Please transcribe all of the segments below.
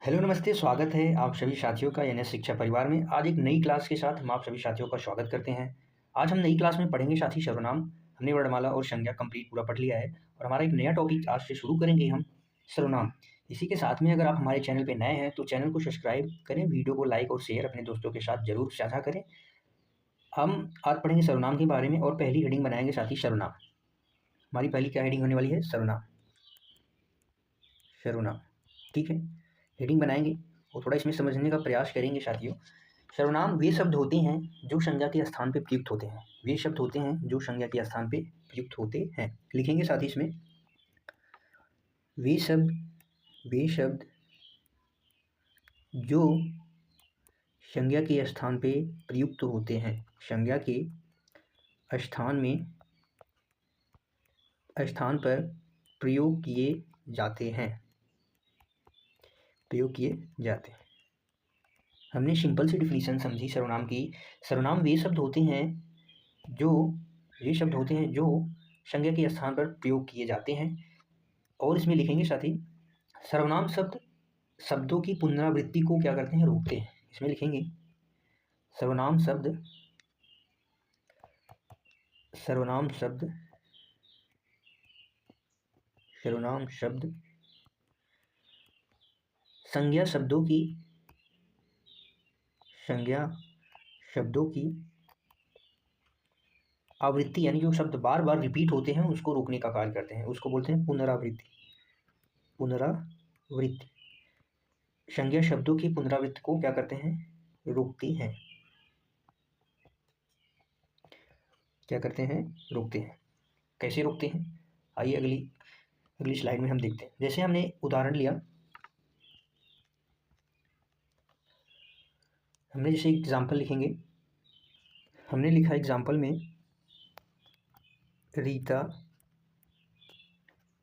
Hello नमस्ते, स्वागत है आप सभी साथियों का एनएस शिक्षा परिवार में। आज एक नई क्लास के साथ हम आप सभी साथियों का स्वागत करते हैं। आज हम नई क्लास में पढ़ेंगे साथी सर्वनाम। हमने वर्णमाला और संज्ञा कंप्लीट पूरा पढ़ लिया है और हमारा एक नया टॉपिक आज से शुरू करेंगे हम सर्वनाम। इसी के साथ में अगर आप हमारे चैनल पे नए हैं तो चैनल को सब्सक्राइब करें, वीडियो को लाइक और शेयर अपने दोस्तों के साथ ज़रूर साझा करें। हम आज पढ़ेंगे सर्वनाम के बारे में और पहली हेडिंग बनाएंगे साथी सर्वनाम। हमारी पहली क्या हेडिंग होने वाली है? सर्वनाम। सर्वनाम, ठीक है, हेडिंग बनाएंगे और थोड़ा इसमें समझने का प्रयास करेंगे साथियों। सर्वनाम वे शब्द होते हैं जो संज्ञा के स्थान पे प्रयुक्त होते हैं। वे शब्द होते हैं जो संज्ञा के स्थान पे प्रयुक्त होते हैं। लिखेंगे साथ ही इसमें वे शब्द जो संज्ञा के स्थान पे प्रयुक्त होते हैं। संज्ञा के स्थान पर प्रयोग किए जाते हैं। हमने सिंपल सी डिफिनीशन समझी सर्वनाम की। सर्वनाम वे शब्द होते हैं जो संज्ञा के स्थान पर प्रयोग किए जाते हैं। और इसमें लिखेंगे साथ ही सर्वनाम शब्दों की पुनरावृत्ति को क्या करते हैं? रोकते हैं। इसमें लिखेंगे सर्वनाम शब्द संज्ञा शब्दों की आवृत्ति, यानी जो शब्द बार बार रिपीट होते हैं उसको रोकने का कार्य करते हैं। उसको बोलते हैं पुनरावृत्ति। संज्ञा शब्दों की पुनरावृत्ति को क्या करते हैं? रोकती हैं। रोकते हैं। कैसे रोकते हैं? आइए अगली स्लाइड में हम देखते हैं। जैसे हमने उदाहरण लिया, हमने जैसे एग्जाम्पल लिखेंगे। हमने लिखा एग्जाम्पल में रीता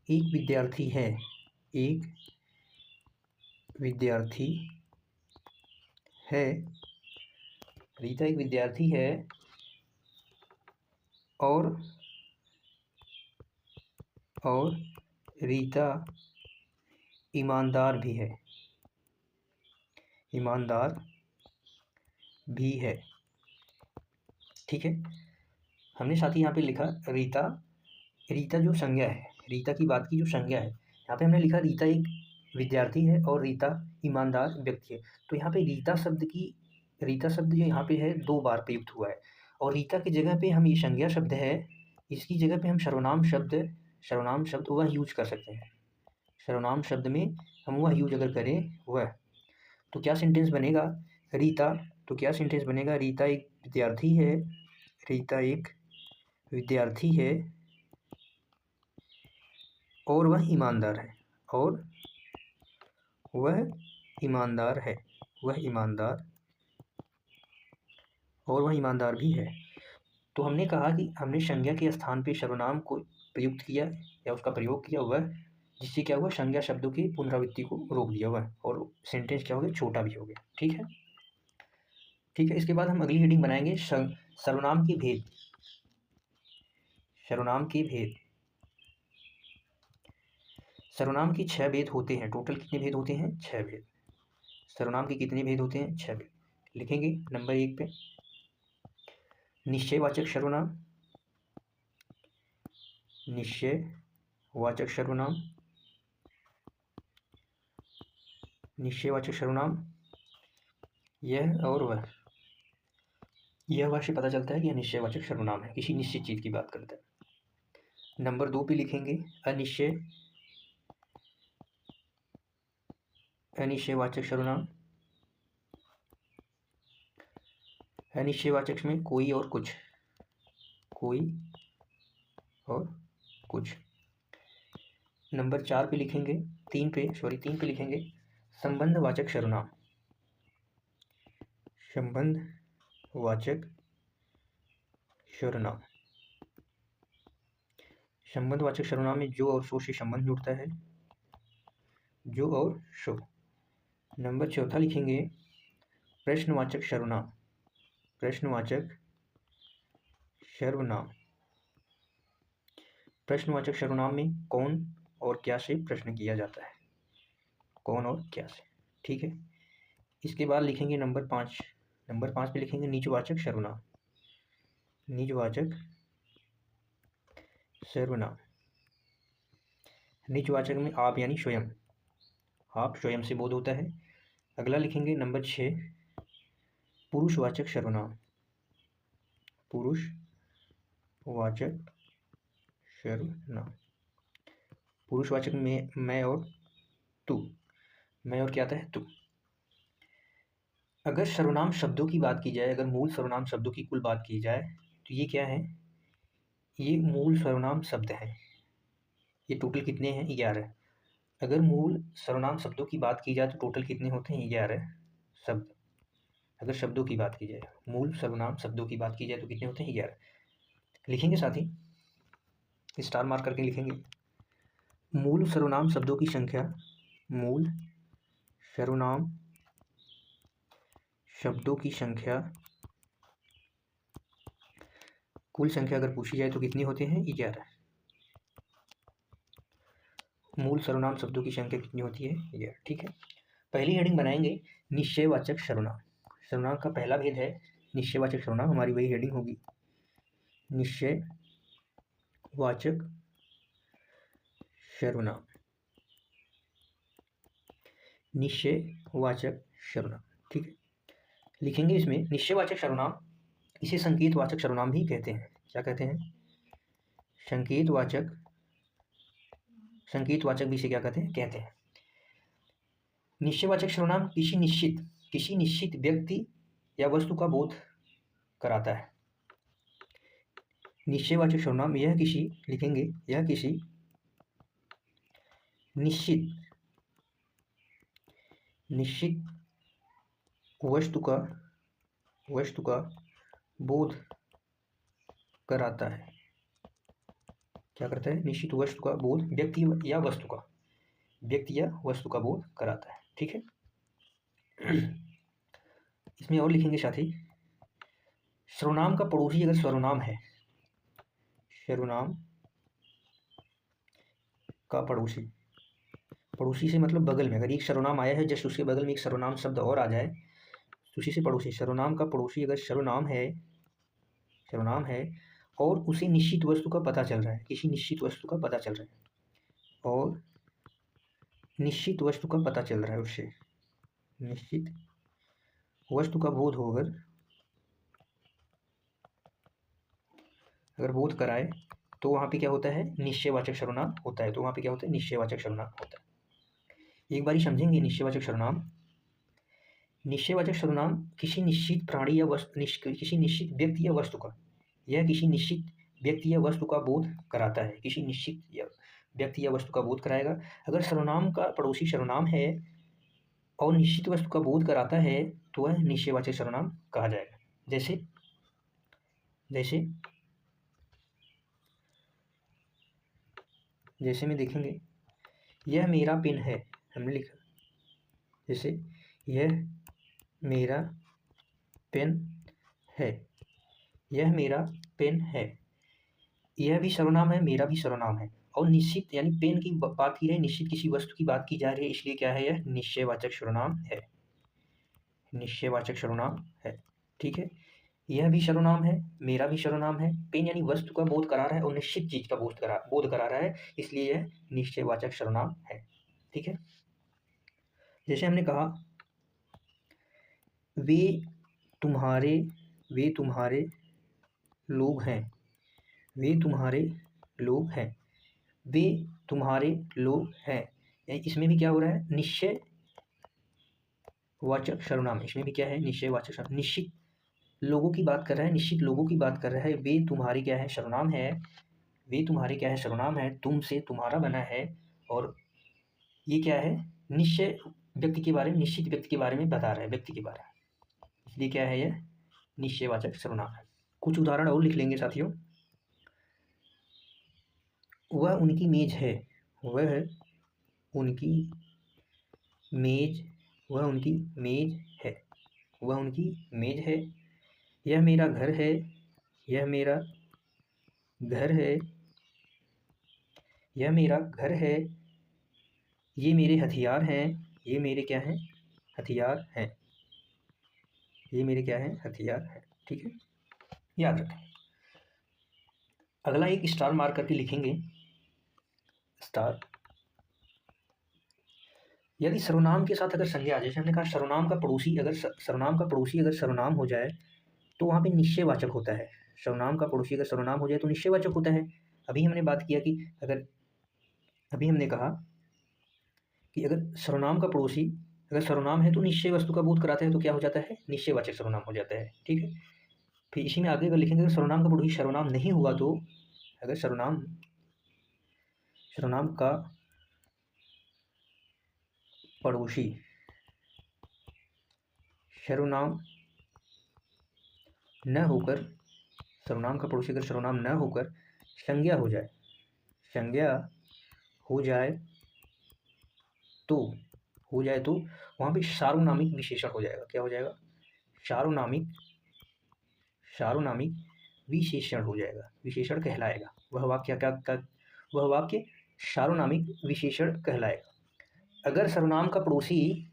एक विद्यार्थी है। रीता एक विद्यार्थी है और रीता ईमानदार भी है। ठीक है, हमने साथ ही यहाँ पे लिखा रीता जो संज्ञा है, रीता की बात की जो संज्ञा है, यहाँ पे हमने लिखा रीता एक विद्यार्थी है और रीता ईमानदार व्यक्ति है। तो यहाँ पे रीता शब्द जो यहाँ पे है 2 बार प्रयुक्त हुआ है और रीता की जगह पे हम ये संज्ञा शब्द है, इसकी जगह पे हम सर्वनाम शब्द वह यूज कर सकते हैं। सर्वनाम शब्द में हम वह यूज अगर करें वह, तो क्या सेंटेंस बनेगा? रीता एक विद्यार्थी है और वह ईमानदार भी है। तो हमने कहा कि हमने संज्ञा के स्थान पे सर्वनाम को प्रयुक्त किया या उसका प्रयोग किया वह, जिससे क्या हुआ? संज्ञा शब्दों की पुनरावृत्ति को रोक दिया हुआ और सेंटेंस क्या हो गया? छोटा भी हो गया। ठीक है, इसके बाद हम अगली हेडिंग बनाएंगे सर्वनाम के भेद। सर्वनाम की 6 भेद होते हैं। टोटल कितने भेद होते हैं? 6 भेद। सर्वनाम के कितने भेद होते हैं? 6 भेद। लिखेंगे नंबर 1 पे निश्चयवाचक सर्वनाम यह और वह। यह वह से पता चलता है कि यह निश्चयवाचक सर्वनाम है, किसी निश्चित चीज की बात करता है। नंबर 2 पे लिखेंगे अनिश्चयवाचक सर्वनाम। अनिश्चयवाचक में कोई और कुछ। नंबर 4 पे लिखेंगे 3 पे लिखेंगे संबंधवाचक सर्वनाम। संबंधवाचक सर्वनाम में जो और सो से संबंध जुड़ता है। जो और सो। नंबर 4 लिखेंगे प्रश्नवाचक सर्वनाम। प्रश्नवाचक सर्वनाम में कौन और क्या से प्रश्न किया जाता है। ठीक है। इसके बाद लिखेंगे नंबर 5। नंबर 5 पे लिखेंगे निजवाचक सर्वनाम। निजवाचक सर्वनाम। निजवाचक में आप यानी स्वयं, आप स्वयं से बोध होता है। अगला लिखेंगे नंबर 6 पुरुषवाचक सर्वनाम। पुरुषवाचक सर्वनाम। पुरुषवाचक में मैं और तू। मैं और क्या आता है? तू। अगर सर्वनाम शब्दों की बात की जाए, अगर मूल सर्वनाम शब्दों की कुल बात की जाए तो ये क्या है? ये मूल सर्वनाम शब्द हैं। ये टोटल कितने हैं? 11। अगर मूल सर्वनाम शब्दों की बात की जाए तो टोटल कितने होते हैं? 11 शब्द। अगर शब्दों की बात की जाए, मूल सर्वनाम शब्दों की बात की जाए तो कितने होते हैं? 11। लिखेंगे साथ ही, स्टार मार्क करके लिखेंगे। मूल सर्वनाम शब्दों की संख्या, मूल सर्वनाम शब्दों की संख्या, कुल संख्या अगर पूछी जाए तो कितनी होते हैं? 11। मूल सर्वनाम शब्दों की संख्या कितनी होती है? 11। ठीक है। पहली हेडिंग बनाएंगे निश्चयवाचक सर्वनाम। सर्वनाम का पहला भेद है निश्चयवाचक सर्वनाम, हमारी वही हेडिंग होगी, निश्चयवाचक सर्वनाम। निश्चयवाचक सर्वनाम। ठीक है। लिखेंगे इसमें निश्चयवाचक सर्वनाम, इसे संकेतवाचक सर्वनाम भी कहते हैं। क्या कहते हैं? संकेतवाचक। संकेतवाचक भी इसे क्या कहते हैं? कहते हैं। निश्चयवाचक सर्वनाम किसी निश्चित व्यक्ति या वस्तु का बोध कराता है। निश्चयवाचक सर्वनाम यह किसी, लिखेंगे यह किसी निश्चित वस्तु का बोध कराता है। क्या करता है? निश्चित वस्तु का बोध, व्यक्ति या वस्तु का बोध कराता है। ठीक है। इसमें और लिखेंगे साथी, सर्वनाम का पड़ोसी अगर सर्वनाम है, सर्वनाम का पड़ोसी, पड़ोसी से मतलब बगल में, अगर एक सर्वनाम आया है जस्ट उसके बगल में एक सर्वनाम शब्द और आ जाए तो उसी से पड़ोसी। सर्वनाम का पड़ोसी अगर सर्वनाम है और उसे निश्चित वस्तु का पता चल रहा है, किसी निश्चित वस्तु का पता चल रहा है, और निश्चित वस्तु का पता चल रहा है, उससे निश्चित वस्तु का बोध हो अगर बोध कराए तो वहाँ पे क्या होता है? निश्चयवाचक सर्वनाम होता है। तो वहाँ पे क्या होता है? निश्चयवाचक सर्वनाम होता है। एक बारी समझेंगे निश्चयवाचक सर्वनाम। निश्चयवाचक सर्वनाम किसी निश्चित प्राणी या वस्तु, किसी निश्चित व्यक्ति या वस्तु का, यह किसी निश्चित व्यक्ति या वस्तु का बोध कराता है। किसी निश्चित व्यक्ति या वस्तु का बोध कराएगा। अगर सर्वनाम का पड़ोसी सर्वनाम है और निश्चित वस्तु का बोध कराता है तो वह निश्चयवाचक सर्वनाम कहा जाएगा। जैसे में देखेंगे, यह मेरा पेन है, हमने लिखा। जैसे यह मेरा पेन है, यह मेरा पेन है, यह भी सर्वनाम है, मेरा भी सर्वनाम है, और निश्चित यानी पेन की बात की रही, निश्चित किसी वस्तु की बात की जा रही है, इसलिए क्या है? यह निश्चयवाचक सर्वनाम है। निश्चयवाचक सर्वनाम है। ठीक है। यह भी सर्वनाम है, मेरा भी सर्वनाम है, पेन यानी वस्तु का बोध करा रहा है और निश्चित चीज का बोध करा रहा है, इसलिए यह निश्चयवाचक सर्वनाम है। ठीक है। जैसे हमने कहा, वे तुम्हारे लोग हैं, वे तुम्हारे लोग हैं, वे तुम्हारे लोग हैं, इसमें भी क्या हो रहा है? निश्चयवाचक सर्वनाम। इसमें भी क्या है? निश्चयवाचक सर्वनाम। निश्चित लोगों की बात कर रहा है, निश्चित लोगों की बात कर रहा है। वे तुम्हारे क्या है? सर्वनाम है। वे तुम्हारे क्या है? सर्वनाम है। तुम से तुम्हारा बना है, और ये क्या है? निश्चय व्यक्ति के बारे में, निश्चित व्यक्ति के बारे में बता रहा है, व्यक्ति के बारे में, इसलिए क्या है? यह निश्चयवाचक सर्वनाम है। कुछ उदाहरण और लिख लेंगे साथियों। वह उनकी मेज है, वह उनकी मेज, वह उनकी मेज है, वह उनकी मेज है। यह मेरा घर है, यह मेरा घर है, यह मेरा घर है। ये मेरे हथियार हैं, ये मेरे क्या हैं? हथियार हैं, ये मेरे क्या हैं, हथियार हैं। ठीक है, याद रखें। अगला एक स्टार मार्क करके लिखेंगे, स्टार। यदि सर्वनाम के साथ अगर संज्ञा, जैसे हमने कहा सर्वनाम का पड़ोसी अगर सर्वनाम का पड़ोसी अगर सर्वनाम हो जाए तो वहाँ पे निश्चयवाचक होता है। सर्वनाम का पड़ोसी अगर सर्वनाम हो जाए तो निश्चयवाचक होता है। अभी हमने बात किया कि अभी हमने कहा कि अगर सर्वनाम का पड़ोसी अगर सर्वनाम है तो निश्चय वस्तु का बोध कराता है, तो क्या हो जाता है, निश्चयवाचक सर्वनाम हो जाता है। ठीक है, फिर इसी में आगे अगर लिखेंगे अगर सर्वनाम का पड़ोसी सर्वनाम नहीं हुआ तो, अगर सर्वनाम का पड़ोसी सर्वनाम न होकर, सर्वनाम का पड़ोसी अगर सर्वनाम न होकर संज्ञा हो जाए, संज्ञा हो जाए तो वहाँ पे सार्वनामिक विशेषण हो जाएगा। क्या हो जाएगा, सार्वनामिक विशेषण हो जाएगा, विशेषण कहलाएगा। वह वाक्य क्या वह वाक्य सार्वनामिक विशेषण कहलाएगा। अगर सर्वनाम का पड़ोसी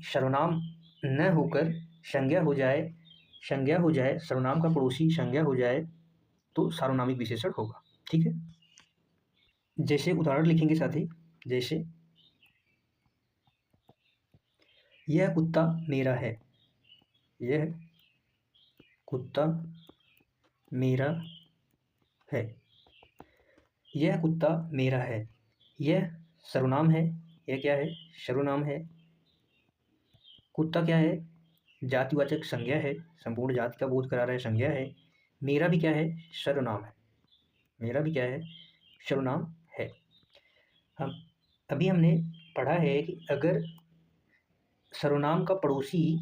सर्वनाम न होकर संज्ञा हो जाए, सर्वनाम का पड़ोसी संज्ञा हो जाए तो सार्वनामिक विशेषण होगा। ठीक है, जैसे उदाहरण लिखेंगे साथी, जैसे यह कुत्ता मेरा है, यह कुत्ता मेरा है, यह कुत्ता मेरा है। यह सर्वनाम है, यह क्या है, सर्वनाम है। कुत्ता क्या है, जातिवाचक संज्ञा है, संपूर्ण जाति का बोध करा रहा है, संज्ञा है। मेरा भी क्या है, सर्वनाम है, मेरा भी क्या है, सर्वनाम है। हम अभी हमने पढ़ा है कि अगर सर्वनाम का पड़ोसी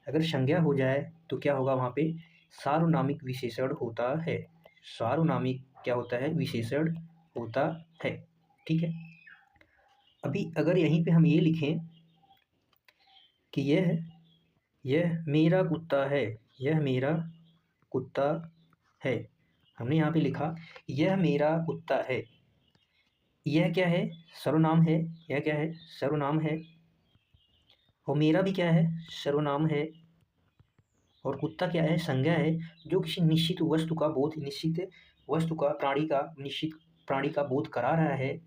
अगर संज्ञा हो जाए तो क्या होगा, वहाँ पे सार्वनामिक विशेषण होता है। सार्वनामिक क्या होता है, विशेषण होता है। ठीक है, अभी अगर यहीं पे हम ये लिखें कि यह मेरा कुत्ता है, यह मेरा कुत्ता है। हमने यहाँ पे लिखा यह मेरा कुत्ता है, यह क्या है, सर्वनाम है, यह क्या है, सर्वनाम है। और मेरा भी क्या है, सर्वनाम है। और कुत्ता क्या है, संज्ञा है, जो किसी निश्चित वस्तु का बोध, निश्चित प्राणी का बोध करा रहा है,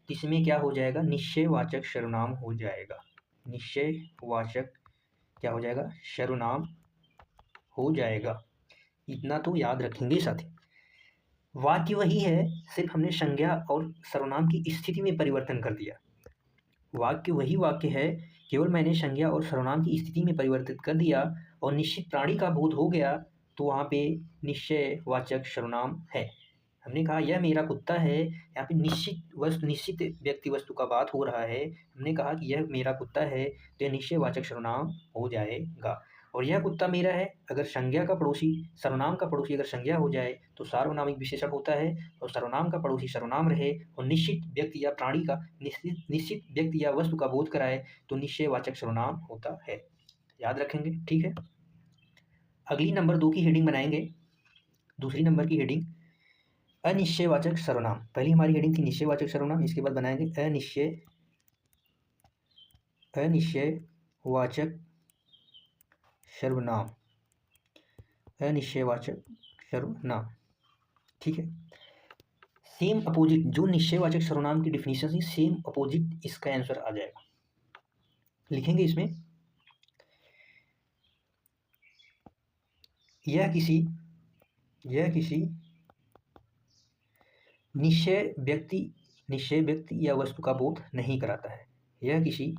जिसमें क्या हो जाएगा, निश्चयवाचक सर्वनाम हो जाएगा। निश्चयवाचक क्या हो जाएगा, सर्वनाम हो जाएगा। इतना तो याद रखेंगे साथी। वाक्य वही है, सिर्फ हमने संज्ञा और सर्वनाम की स्थिति में परिवर्तन कर दिया। वाक्य वही वाक्य है, केवल मैंने संज्ञा और सर्वनाम की स्थिति में परिवर्तित कर दिया और निश्चित प्राणी का बोध हो गया, तो वहाँ पे निश्चयवाचक सर्वनाम है। हमने कहा यह मेरा कुत्ता है, यहाँ पे निश्चित व्यक्ति वस्तु का बात हो रहा है। हमने कहा कि यह मेरा कुत्ता है, तो यह निश्चयवाचक सर्वनाम हो जाएगा। और यह कुत्ता मेरा है, अगर सर्वनाम का पड़ोसी अगर संज्ञा हो जाए तो सार्वनामिक विशेषण होता है। और सर्वनाम का पड़ोसी सर्वनाम रहे और निश्चित व्यक्ति या प्राणी का, निश्चित व्यक्ति या वस्तु का बोध कराए तो निश्चयवाचक सर्वनाम होता है। याद रखेंगे। ठीक है, अगली नंबर 2 की हेडिंग बनाएंगे। दूसरी नंबर की हेडिंग अनिश्चयवाचक सर्वनाम। पहली हमारी हेडिंग थी निश्चयवाचक सर्वनाम, इसके बाद बनाएंगे अनिश्चयवाचक सर्वनाम, अनिश्चयवाचक सर्वनाम। ठीक है, सेम अपोजिट, जो निश्चयवाचक सर्वनाम की डिफिनीशन है, सेम अपोजिट इसका आंसर आ जाएगा। लिखेंगे इसमें यह किसी निश्चय व्यक्ति या वस्तु का बोध नहीं कराता है। यह किसी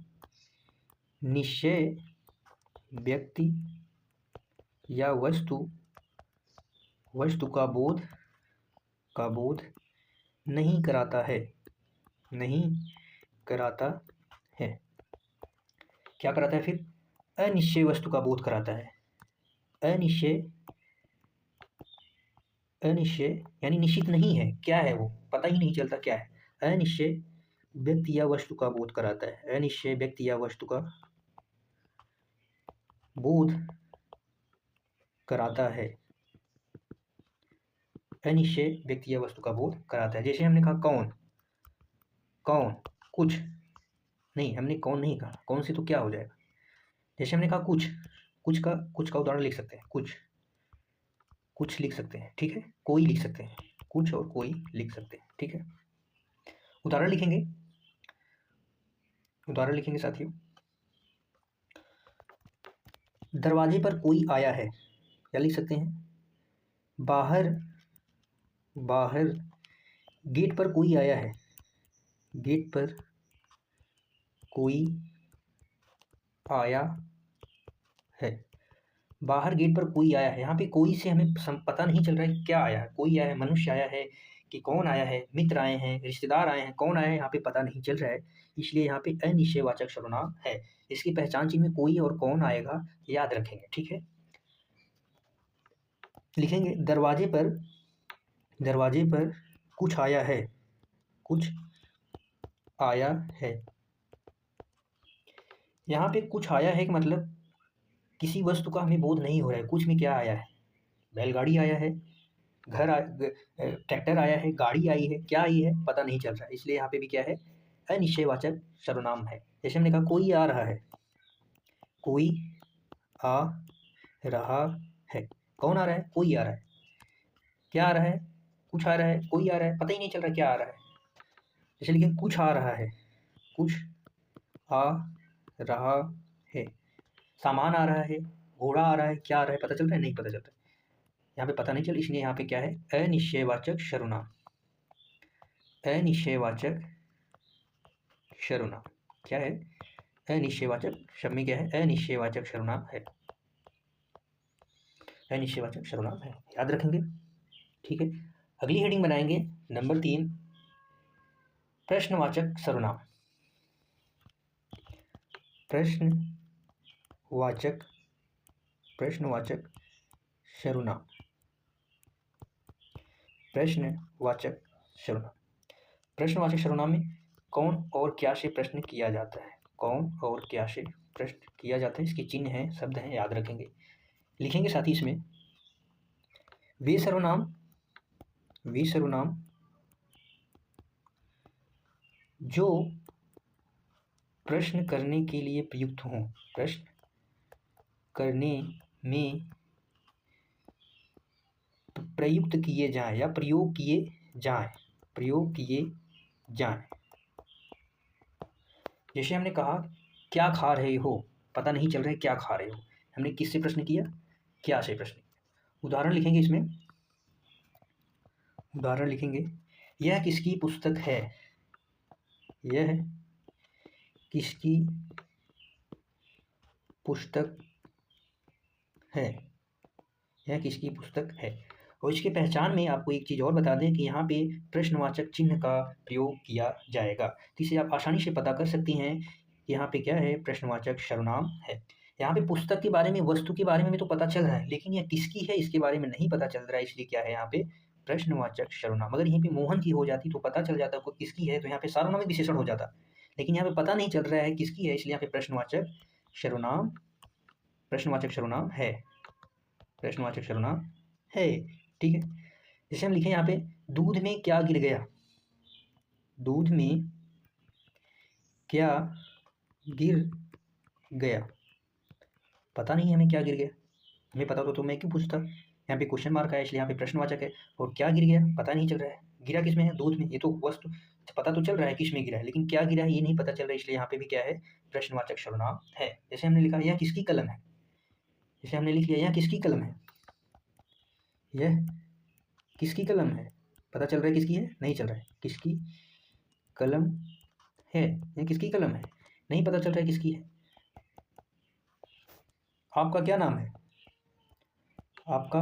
निश्चय व्यक्ति या वस्तु का बोध नहीं कराता है, क्या कराता है फिर, अनिश्चय वस्तु का बोध कराता है। अनिश्चय यानी निश्चित नहीं है, क्या है वो पता ही नहीं चलता क्या है। अनिश्चय व्यक्ति या वस्तु का बोध कराता है, अनिश्चय व्यक्ति या वस्तु का बोध कराता है, अनिश्चय व्यक्ति या वस्तु का बोध कराता है। जैसे हमने कहा कौन, कुछ नहीं, हमने कौन नहीं कहा, कौन से तो क्या हो जाएगा। जैसे हमने कहा कुछ, कुछ का उदाहरण लिख सकते हैं, कुछ लिख सकते हैं, ठीक है। कोई लिख सकते हैं, कुछ और कोई लिख सकते हैं, ठीक है। उदाहरण लिखेंगे साथियों। दरवाजे पर कोई आया है, क्या लिख सकते हैं, बाहर गेट पर कोई आया है, गेट पर कोई आया है, बाहर गेट पर कोई आया है। यहाँ पे कोई से हमें पता नहीं चल रहा है क्या आया है, कोई आया है, मनुष्य आया है कि कौन आया है, मित्र आए हैं, रिश्तेदार आए हैं, कौन आया है यहाँ पे पता नहीं चल रहा है, इसलिए यहाँ पे अनिश्चयवाचक सर्वनाम है। इसकी पहचान चिन्ह में कोई और कौन आएगा याद रखेंगे, ठीक है। लिखेंगे दरवाजे पर कुछ आया है, कुछ आया है। यहाँ पे कुछ आया है कि मतलब किसी वस्तु का हमें बोध नहीं हो रहा है, कुछ में क्या आया है, बैलगाड़ी आया है, ट्रैक्टर आया है, गाड़ी आई है, क्या आई है पता नहीं चल रहा है, इसलिए यहाँ पे भी क्या है, अनिश्चयवाचक सर्वनाम है। जैसे हमने कहा कोई आ रहा है, कोई आ रहा है, कौन आ रहा है, कोई आ रहा है, क्या आ रहा है, कुछ आ रहा है, कोई आ रहा है, पता ही नहीं चल रहा क्या आ रहा है। जैसे लिखें कुछ आ रहा है, कुछ आ रहा है, सामान आ रहा है, घोड़ा आ रहा है, क्या आ रहा है पता चल रहा है, नहीं पता चल रहा है, यहाँ पे पता नहीं चल, इसलिए यहाँ पे क्या है, अनिश्चयवाचक सर्वनाम, अनिश्चयवाचक सर्वनाम क्या है, अनिश्चयवाचक शब्द में क्या है, अनिश्चयवाचक सर्वनाम है, अनिश्चयवाचक सर्वनाम है, याद रखेंगे, ठीक है। अगली हेडिंग बनाएंगे नंबर 3, प्रश्नवाचक सर्वनाम। प्रश्नवाचक सर्वनाम, प्रश्नवाचक सर्वनाम में कौन और क्या से प्रश्न किया जाता है, कौन और क्या से प्रश्न किया जाता है, इसके चिन्ह हैं, शब्द हैं, याद रखेंगे। लिखेंगे साथ ही इसमें वे सर्वनाम जो प्रश्न करने के लिए प्रयुक्त हों, प्रश्न करने में प्रयुक्त किए जाएं या प्रयोग किए जाएं। जैसे हमने कहा क्या खा रहे हो, पता नहीं चल रहा है क्या खा रहे हो, हमने किससे प्रश्न किया, क्या से प्रश्न किया। उदाहरण लिखेंगे इसमें, उदाहरण लिखेंगे यह किसकी पुस्तक है, यह किसकी पुस्तक है, यह किसकी पुस्तक है। और इसके पहचान में आपको एक चीज़ और बता दें कि यहाँ पे प्रश्नवाचक चिन्ह का प्रयोग किया जाएगा, तो इसे आप आसानी से पता कर सकती हैं कि यहाँ पे क्या है, प्रश्नवाचक सर्वनाम है। यहाँ पे पुस्तक के बारे में, वस्तु के बारे में तो पता चल रहा है, लेकिन यह किसकी है इसके बारे में नहीं पता चल रहा है, इसलिए क्या है यहाँ पे प्रश्नवाचक सर्वनाम। अगर यहीं पे मोहन की हो जाती तो पता चल जाता को किसकी है, तो यहाँ पे सार्वनामिक विशेषण हो जाता, लेकिन यहाँ पे पता नहीं चल रहा है किसकी है, इसलिए यहाँ पे प्रश्नवाचक सर्वनाम है, प्रश्नवाचक सर्वनाम है, ठीक है। जैसे हम लिखें यहाँ पे दूध में क्या गिर गया, दूध में क्या गिर गया, पता नहीं हमें क्या गिर गया, हमें पता तो मैं क्यों पूछता, यहाँ पे क्वेश्चन मार्क है इसलिए यहाँ पे प्रश्नवाचक है। और क्या गिर गया पता नहीं चल रहा है, गिरा किस में है, दूध में, ये तो वस्तु पता तो चल रहा है किस में गिरा है, लेकिन क्या गिरा है ये नहीं पता चल रहा है, इसलिए यहाँ पे भी क्या है, प्रश्नवाचक सर्वनाम है। जैसे हमने लिखा यह किसकी कलम है, जैसे हमने लिख लिया यह किसकी कलम है, यह किसकी कलम है, पता चल रहा है किसकी है, नहीं चल रहा है, किसकी कलम है, यह किसकी कलम है, नहीं पता चल रहा है किसकी है। आपका क्या नाम है, आपका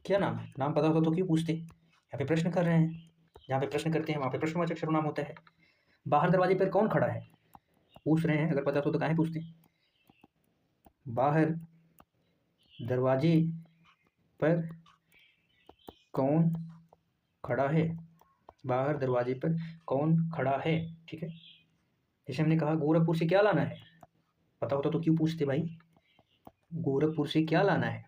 क्या नाम है, नाम पता होता तो क्यों पूछते, यहाँ पे प्रश्न कर रहे हैं, जहाँ पे प्रश्न करते हैं वहाँ पे प्रश्नवाचक सर्वनाम होता है। बाहर दरवाजे पर कौन खड़ा है, पूछ रहे हैं, अगर पता तो काहे पूछते, बाहर दरवाजे पर कौन खड़ा है, बाहर दरवाजे पर कौन खड़ा है, ठीक है। जैसे हमने कहा गोरखपुर से क्या लाना है, पता होता तो क्यों पूछते भाई, गोरखपुर से क्या लाना है,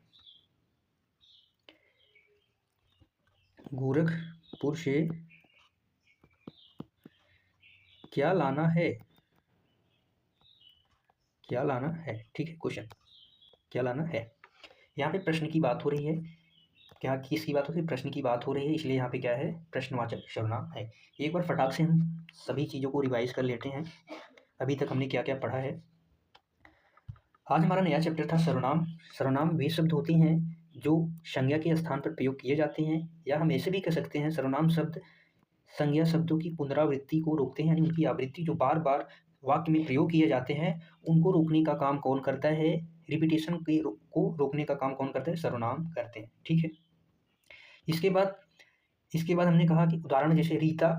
गोरखपुर से क्या लाना है, क्या लाना है, ठीक है। क्वेश्चन क्या लाना है, यहाँ पे प्रश्न की बात हो रही है। क्या किसकी बात हो रही है, प्रश्न की बात हो रही है, इसलिए यहाँ पे क्या है, प्रश्नवाचक सर्वनाम है। एक बार फटाक से हम सभी चीज़ों को रिवाइज कर लेते हैं, अभी तक हमने क्या क्या पढ़ा है। आज हमारा नया चैप्टर था सर्वनाम। सर्वनाम वे शब्द होते हैं जो संज्ञा के स्थान पर प्रयोग किए जाते हैं, या हम ऐसे भी कह सकते हैं सर्वनाम शब्द संज्ञा शब्दों की पुनरावृत्ति को रोकते हैं, यानी उनकी आवृत्ति जो बार बार वाक्य में प्रयोग किए जाते हैं उनको रोकने का काम कौन करता है, रिपीटेशन को रोकने का काम कौन करता है, सर्वनाम करते हैं, ठीक है। इसके बाद हमने कहा कि उदाहरण जैसे रीता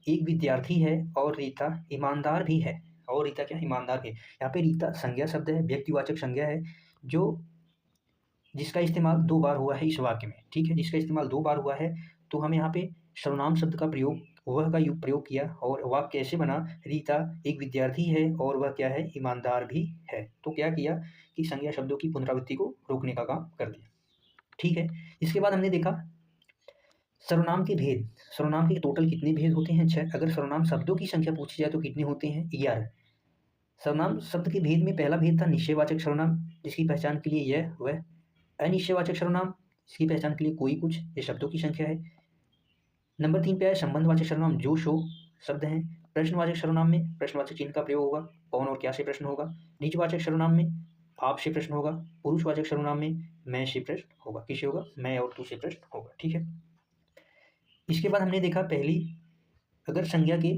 एक विद्यार्थी है और रीता ईमानदार भी है, और रीता क्या ईमानदार भी है। यहाँ पे रीता संज्ञा शब्द है, व्यक्तिवाचक संज्ञा है, जो जिसका इस्तेमाल 2 बार हुआ है इस वाक्य में, ठीक है। जिसका इस्तेमाल 2 बार हुआ है तो हमें यहाँ पे सर्वनाम शब्द का प्रयोग वह का प्रयोग किया, और वाक्य कैसे बना, रीता एक विद्यार्थी है और वह क्या है, ईमानदार भी है। तो क्या किया कि संज्ञा शब्दों की पुनरावृत्ति को रोकने का काम कर दिया, ठीक है। इसके बाद हमने देखा सर्वनाम के भेद। सर्वनाम के टोटल कितने भेद होते हैं, 6। अगर सर्वनाम शब्दों की संख्या पूछी जाए तो कितने होते हैं, 11। सर्वनाम शब्द के भेद में पहला भेद था निश्चयवाचक सर्वनाम, जिसकी पहचान के लिए यह वह। अनिश्चयवाचक सर्वनाम, इसकी पहचान के लिए कोई कुछ, ये शब्दों की संख्या है। नंबर 3 पे आया संबंधवाचक सर्वनाम, जो शो शब्द हैं। प्रश्नवाचक सर्वनाम में प्रश्नवाचक चिन्ह का प्रयोग होगा, कौन और क्या से प्रश्न होगा। निजवाचक सर्वनाम में आप से प्रश्न होगा। पुरुषवाचक सर्वनाम में मैं से प्रश्न होगा, किसे होगा, मैं और तू से प्रश्न होगा, ठीक है। इसके बाद हमने देखा पहली, अगर संज्ञा के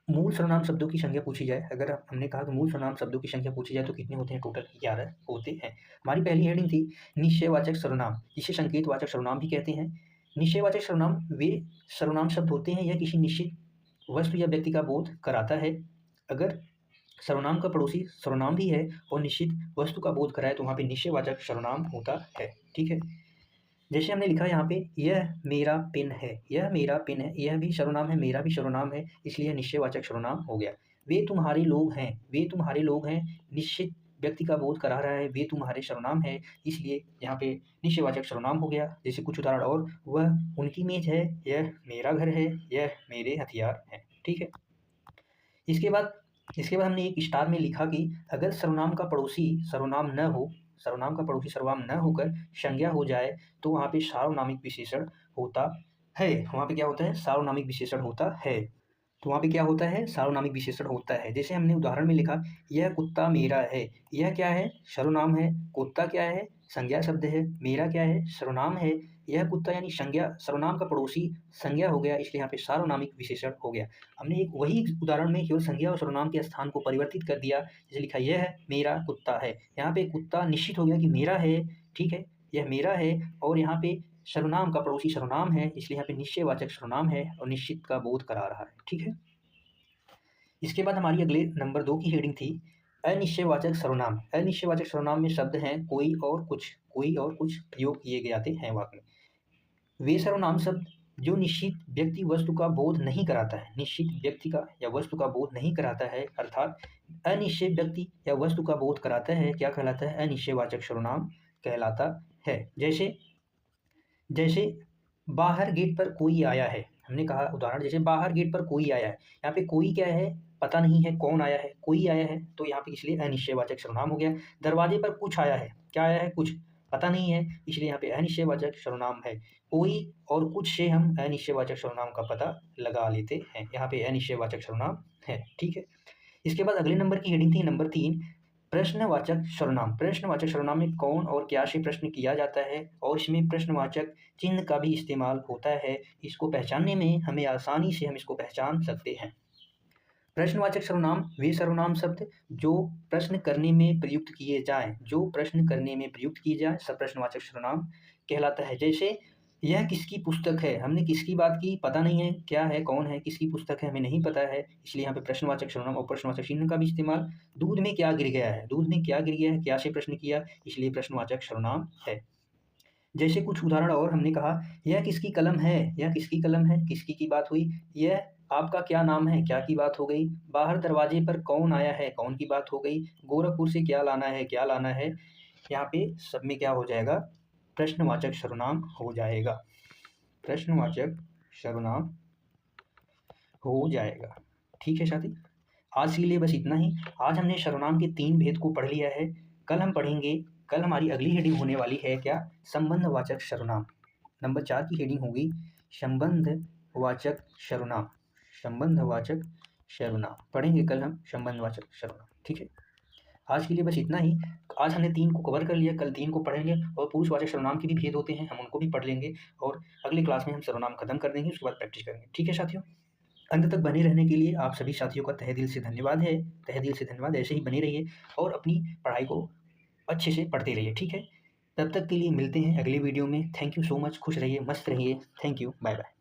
मूल सर्वनाम शब्दों की संख्या पूछी जाए, अगर हमने कहा कि मूल सर्वनाम शब्दों की संख्या पूछी जाए तो कितने होते हैं, टोटल 11 होते हैं। हमारी पहली हेडिंग थी निश्चयवाचक सर्वनाम, जिसे संकेतवाचक सर्वनाम भी कहते हैं। निश्चयवाचक सर्वनाम वे सर्वनाम शब्द होते हैं यह किसी निश्चित वस्तु या व्यक्ति का बोध कराता है। अगर सर्वनाम का पड़ोसी सर्वनाम भी है और निश्चित वस्तु का बोध कराए तो वहाँ पे निश्चयवाचक सर्वनाम होता है, ठीक है। जैसे हमने लिखा यहाँ पे यह मेरा पेन है, यह मेरा पेन है, यह भी सर्वनाम है, मेरा भी सर्वनाम है, इसलिए निश्चयवाचक सर्वनाम हो गया। वे तुम्हारे लोग हैं, वे तुम्हारे लोग हैं, निश्चित व्यक्ति का बोध करा रहा है, वे तुम्हारे सर्वनाम है, इसलिए यहाँ पे निश्चयवाचक सर्वनाम हो गया। जैसे कुछ उदाहरण और, वह उनकी मेज है, यह मेरा घर है, यह मेरे हथियार हैं, ठीक है। इसके बाद हमने एक स्टार में लिखा कि अगर सर्वनाम का पड़ोसी सर्वनाम न हो, सर्वनाम का पड़ोसी सर्वनाम न होकर संज्ञा हो जाए तो वहाँ पे सार्वनामिक विशेषण होता है। वहाँ पे क्या होता है, सार्वनामिक विशेषण होता है। तो वहाँ पे क्या होता है, सार्वनामिक विशेषण होता है। जैसे हमने उदाहरण में लिखा यह कुत्ता मेरा है, यह क्या है, सर्वनाम है। कुत्ता क्या है, संज्ञा शब्द है। मेरा क्या है, सर्वनाम है। यह कुत्ता यानी संज्ञा, सर्वनाम का पड़ोसी संज्ञा हो गया, इसलिए यहाँ पे सार्वनामिक विशेषण हो गया। हमने एक वही उदाहरण में केवल संज्ञा और सर्वनाम के स्थान को परिवर्तित कर दिया। जैसे लिखा यह मेरा कुत्ता है, यहाँ पे कुत्ता निश्चित हो गया कि मेरा है, ठीक है, यह मेरा है। और यहाँ पे सर्वनाम का पड़ोसी सर्वनाम है, इसलिए यहाँ पे निश्चयवाचक सर्वनाम है और निश्चित का बोध करा रहा है, ठीक है। इसके बाद हमारी अगले नंबर 2 की हेडिंग थी अनिश्चयवाचक सर्वनाम। अनिश्चयवाचक सर्वनाम में शब्द हैं कोई और कुछ, कोई और कुछ प्रयोग किए जाते हैं वाक्य में। वे सर्वनाम शब्द जो निश्चित व्यक्ति वस्तु का बोध नहीं कराता है, निश्चित व्यक्ति का या वस्तु का बोध नहीं कराता है, अर्थात अनिश्चित व्यक्ति या वस्तु का बोध कराता है, क्या कहलाता है, अनिश्चयवाचक सर्वनाम कहलाता है। जैसे जैसे बाहर गेट पर कोई आया है, हमने कहा उदाहरण, जैसे बाहर गेट पर कोई आया है, यहाँ पे कोई क्या है, पता नहीं है कौन आया है, कोई आया है, तो यहाँ पे इसलिए अनिश्चयवाचक सर्वनाम हो गया। दरवाजे पर कुछ आया है, क्या आया है, कुछ, पता नहीं है, इसलिए यहाँ पे अनिश्चयवाचक सर्वनाम है। कोई और कुछ से हम अनिश्चयवाचक सर्वनाम का पता लगा लेते हैं, यहाँ पे अनिश्चयवाचक सर्वनाम है, ठीक है। इसके बाद अगले नंबर की हेडिंग थी नंबर 3 प्रश्नवाचक सर्वनाम। प्रश्नवाचक सर्वनाम में कौन और क्या से प्रश्न किया जाता है और इसमें प्रश्नवाचक चिन्ह का भी इस्तेमाल होता है। इसको पहचानने में हमें आसानी से हम इसको पहचान सकते हैं। प्रश्नवाचक सर्वनाम वे सर्वनाम शब्द जो प्रश्न करने में प्रयुक्त किए जाएं, जो प्रश्न करने में प्रयुक्त किए जाएं, सब प्रश्नवाचक सर्वनाम कहलाता है। जैसे यह किसकी पुस्तक है, हमने किसकी बात की, पता नहीं है क्या है, कौन है, किसकी पुस्तक है, हमें नहीं पता है, इसलिए यहाँ पे प्रश्नवाचक सर्वनाम और प्रश्नवाचक चिन्ह का भी इस्तेमाल। दूध में क्या गिर गया है, दूध में क्या गिर गया है, क्या से प्रश्न किया, इसलिए प्रश्नवाचक सर्वनाम है। जैसे कुछ उदाहरण और हमने कहा यह किसकी कलम है, यह किसकी कलम है, किसकी की बात हुई। यह आपका क्या नाम है, क्या की बात हो गई। बाहर दरवाजे पर कौन आया है, कौन की बात हो गई। गोरखपुर से क्या लाना है, क्या लाना है। यहाँ पे सब में क्या हो जाएगा, प्रश्नवाचक सर्वनाम हो जाएगा, प्रश्नवाचक सर्वनाम हो जाएगा, ठीक है साथी। आज के लिए बस इतना ही। आज हमने सर्वनाम के 3 भेद को पढ़ लिया है। कल हम पढ़ेंगे, कल हमारी अगली हेडिंग होने वाली है क्या? संबंधवाचक सर्वनाम। नंबर 4 की हेडिंग होगी संबंधवाचक सर्वनाम। संबंधवाचक सर्वनाम पढ़ेंगे कल हम, संबंधवाचक सर्वनाम। ठीक है, आज के लिए बस इतना ही। आज हमने 3 को कवर कर लिया, कल 3 को पढ़ेंगे और पुरुषवाचक सर्वनाम के भी भेद होते हैं, हम उनको भी पढ़ लेंगे और अगली क्लास में हम सर्वनाम खत्म कर देंगे, उसके बाद प्रैक्टिस करेंगे। ठीक है साथियों, अंत तक बने रहने के लिए आप सभी साथियों का तहे दिल से धन्यवाद है। तहे दिल से धन्यवाद, ऐसे ही बने रहिए और अपनी पढ़ाई को अच्छे से पढ़ते रहिए। ठीक है, तब तक के लिए मिलते हैं अगली वीडियो में। थैंक यू सो मच, खुश रहिए, मस्त रहिए। Thank you, bye bye.